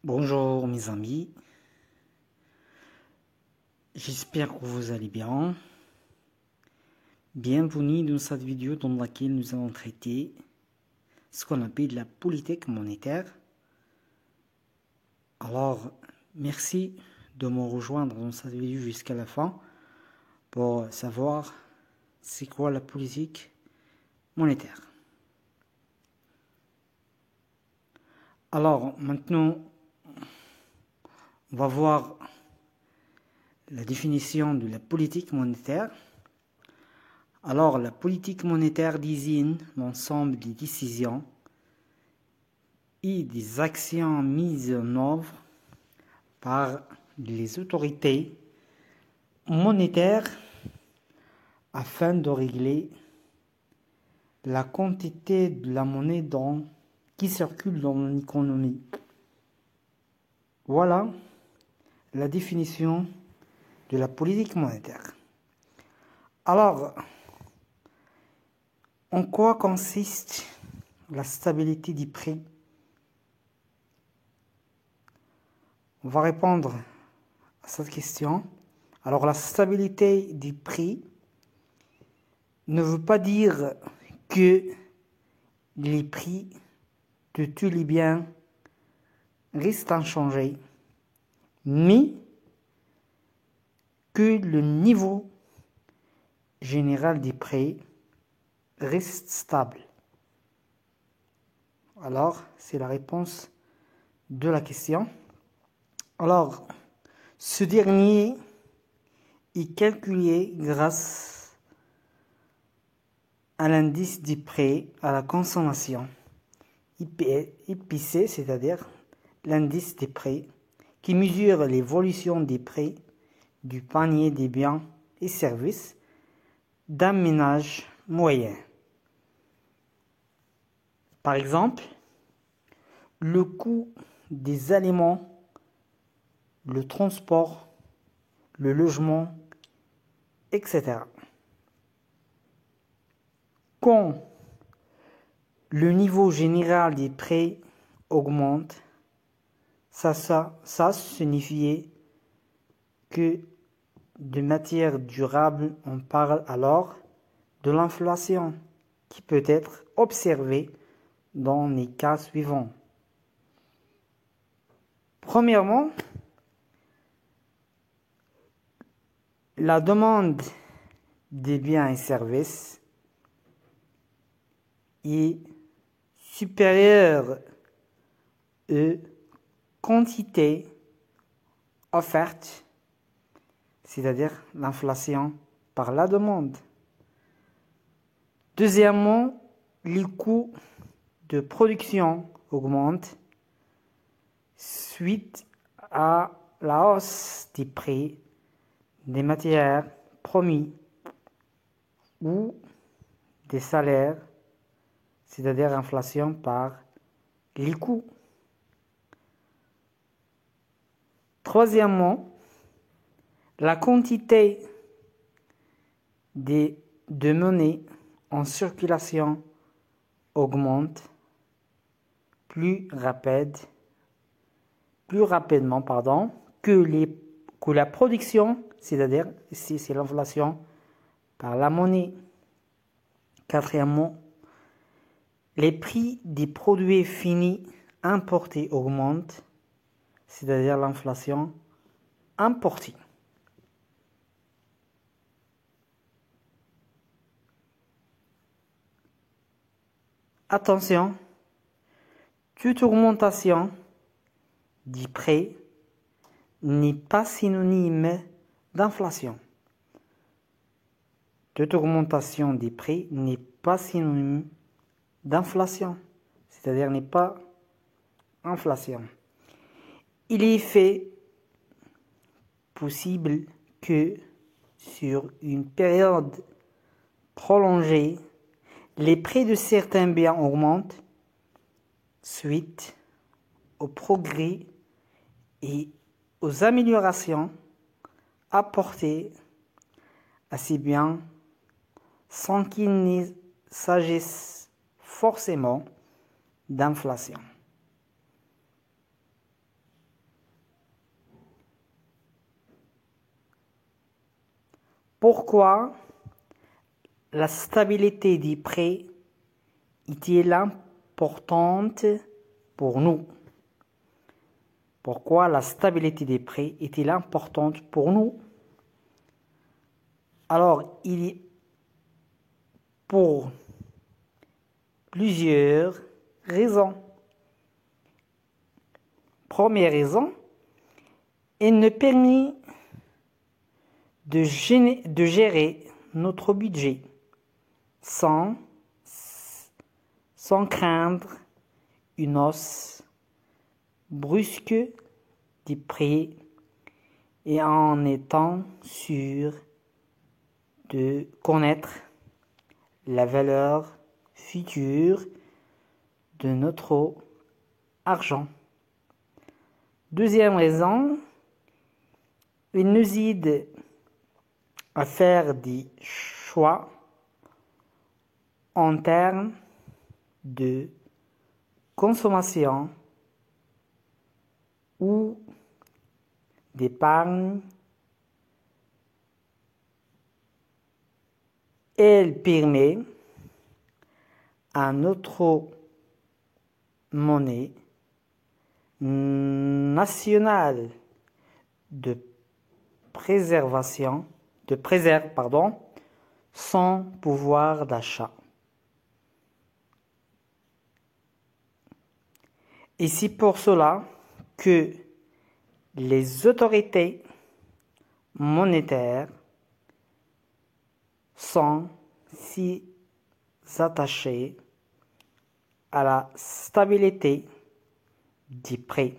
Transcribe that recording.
Bonjour mes amis, j'espère que vous allez bien. Bienvenue dans cette vidéo dans laquelle nous allons traiter ce qu'on appelle la politique monétaire. Alors, merci de me rejoindre dans cette vidéo jusqu'à la fin pour savoir c'est quoi la politique monétaire. Alors, maintenant, on va voir la définition de la politique monétaire. Alors, la politique monétaire désigne l'ensemble des décisions et des actions mises en œuvre par les autorités monétaires afin de régler la quantité de la monnaie qui circule dans l'économie. Voilà la définition de la politique monétaire. Alors, en quoi consiste la stabilité des prix? On va répondre à cette question. Alors, la stabilité des prix ne veut pas dire que les prix de tous les biens restent inchangés, mais que le niveau général des prix reste stable. Alors, c'est la réponse de la question. Alors, ce dernier est calculé grâce à l'indice des prix à la consommation, IPC, c'est-à-dire l'indice des prix, qui mesure l'évolution des prix du panier des biens et services d'un ménage moyen. Par exemple, le coût des aliments, le transport, le logement, etc. Quand le niveau général des prix augmente, ça signifie que de matières durables, on parle alors de l'inflation qui peut être observée dans les cas suivants. Premièrement, la demande des biens et services est supérieure aux quantités offertes, c'est-à-dire l'inflation par la demande. Deuxièmement, les coûts de production augmentent suite à la hausse des prix des matières premières ou des salaires, c'est-à-dire inflation par les coûts. Troisièmement, la quantité de monnaie en circulation augmente plus rapidement que la production, c'est-à-dire ici c'est l'inflation par la monnaie. Quatrièmement, les prix des produits finis importés augmentent, c'est-à-dire l'inflation importée. Attention, toute augmentation des prix n'est pas synonyme d'inflation. Toute augmentation des prix n'est pas synonyme d'inflation, c'est-à-dire n'est pas inflation. Il est fait possible que sur une période prolongée, les prix de certains biens augmentent suite au progrès et aux améliorations apportées à ces biens sans qu'il ne s'agisse forcément d'inflation. Pourquoi la stabilité des prix est-elle importante pour nous? Pourquoi la stabilité des prix est-elle importante pour nous? Alors, il y a pour plusieurs raisons. Première raison, elle nous permet de gérer notre budget sans craindre une hausse brusque des prix et en étant sûr de connaître la valeur future de notre argent. Deuxième raison, il nous aide à faire des choix en termes de consommation ou d'épargne. Elle permet à notre monnaie nationale de préserve son pouvoir d'achat. Et c'est pour cela que les autorités monétaires sont si attachées à la stabilité des prix.